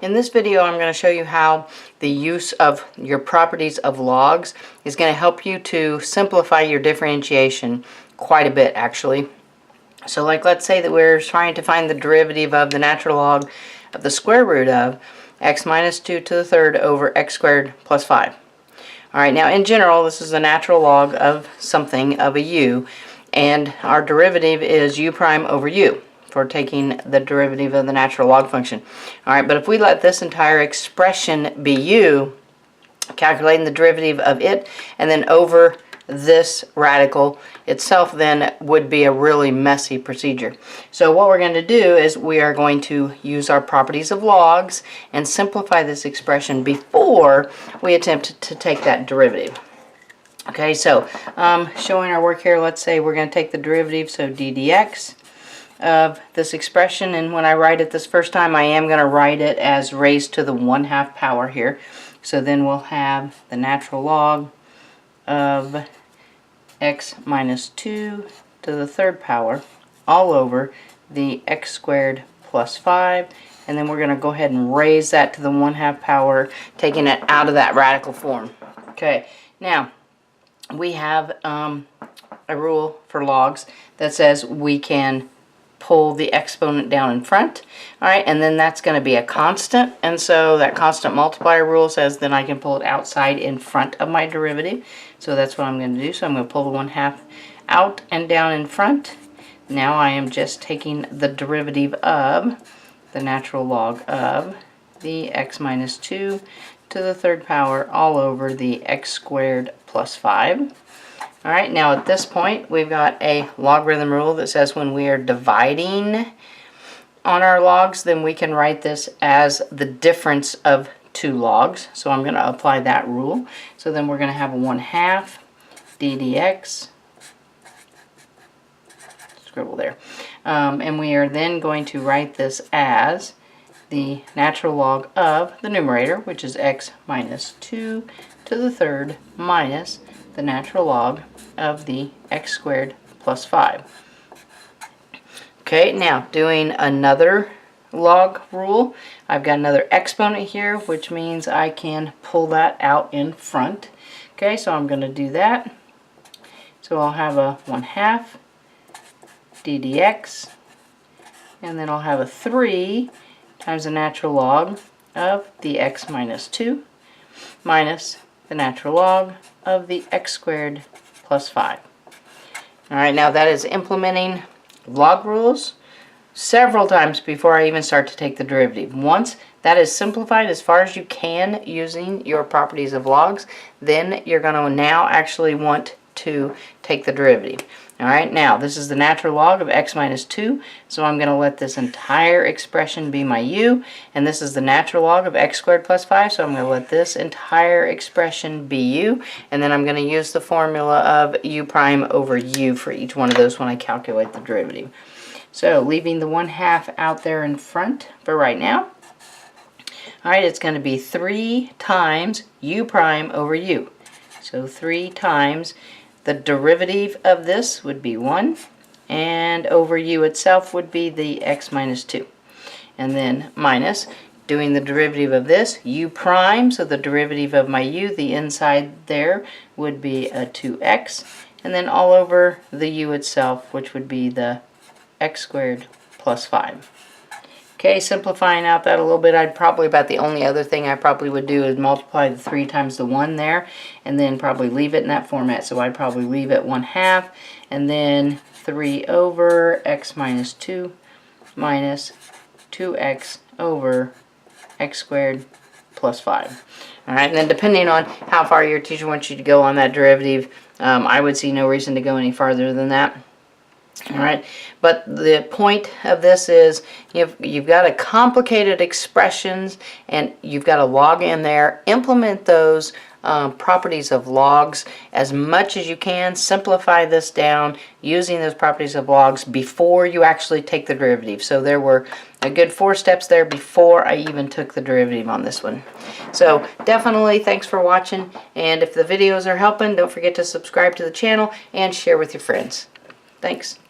In this video, I'm going to show you how the use of your properties of logs is going to help you to simplify your differentiation quite a bit, actually. So like, let's say that we're trying to find the derivative of the natural log of the square root of x minus 2 to the third over x squared plus 5. Alright, now in general, this is the natural log of something, of a u, and our derivative is u prime over u for taking the derivative of the natural log function. Alright, but if we let this entire expression be u, calculating the derivative of it, and then over this radical itself then would be a really messy procedure. So what we're going to do is we are going to use our properties of logs and simplify this expression before we attempt to take that derivative. Okay, so showing our work here, let's say we're going to take the derivative, so d dx of this expression, and when I write it this first time, I am going to write it as raised to the 1/2 power here. So then we'll have the natural log of x minus 2 to the third power all over the x squared plus 5, and then we're going to go ahead and raise that to the 1/2 power, taking it out of that radical form. Okay, now we have a rule for logs that says we can pull the exponent down in front, alright, and then that's going to be a constant, and so that constant multiplier rule says then I can pull it outside in front of my derivative. So that's what I'm going to do. So I'm going to pull the 1/2 out and down in front. Now I am just taking the derivative of the natural log of the x minus 2 to the third power all over the x squared plus 5. Alright, now at this point we've got a logarithm rule that says when we are dividing on our logs, then we can write this as the difference of two logs. So I'm going to apply that rule. So then we're going to have 1/2 d dx, scribble there, and we are then going to write this as the natural log of the numerator, which is x minus 2 to the third minus the natural log of the x squared plus 5. Okay, now doing another log rule, I've got another exponent here, which means I can pull that out in front. Okay, so I'm going to do that. So I'll have a 1/2 d dx, and then I'll have a 3 times the natural log of the x minus 2 minus the natural log of the x squared plus 5. Alright, now that is implementing log rules several times before I even start to take the derivative. Once that is simplified as far as you can using your properties of logs, then you're going to now actually want to take the derivative. Alright, now this is the natural log of x minus 2, so I'm going to let this entire expression be my u, and this is the natural log of x squared plus 5, so I'm going to let this entire expression be u, and then I'm going to use the formula of u prime over u for each one of those when I calculate the derivative. So leaving the 1/2 out there in front for right now. Alright, it's going to be 3 times u prime over u. So 3 times the derivative of this would be 1, and over u itself would be the x minus 2. And then minus, doing the derivative of this, u prime, so the derivative of my u, the inside there, would be a 2x, and then all over the u itself, which would be the x squared plus 5. Okay, simplifying out that a little bit, about the only other thing I probably would do is multiply the 3 times the 1 there, and then probably leave it in that format. So I'd probably leave it 1/2, and then 3 over x minus 2 minus 2x over x squared plus 5. Alright, and then depending on how far your teacher wants you to go on that derivative, I would see no reason to go any farther than that. Alright, but the point of this is you've got a complicated expressions and you've got a log in there. Implement those properties of logs as much as you can. Simplify this down using those properties of logs before you actually take the derivative. So there were a good 4 steps there before I even took the derivative on this one. So definitely thanks for watching, and if the videos are helping, don't forget to subscribe to the channel and share with your friends. Thanks.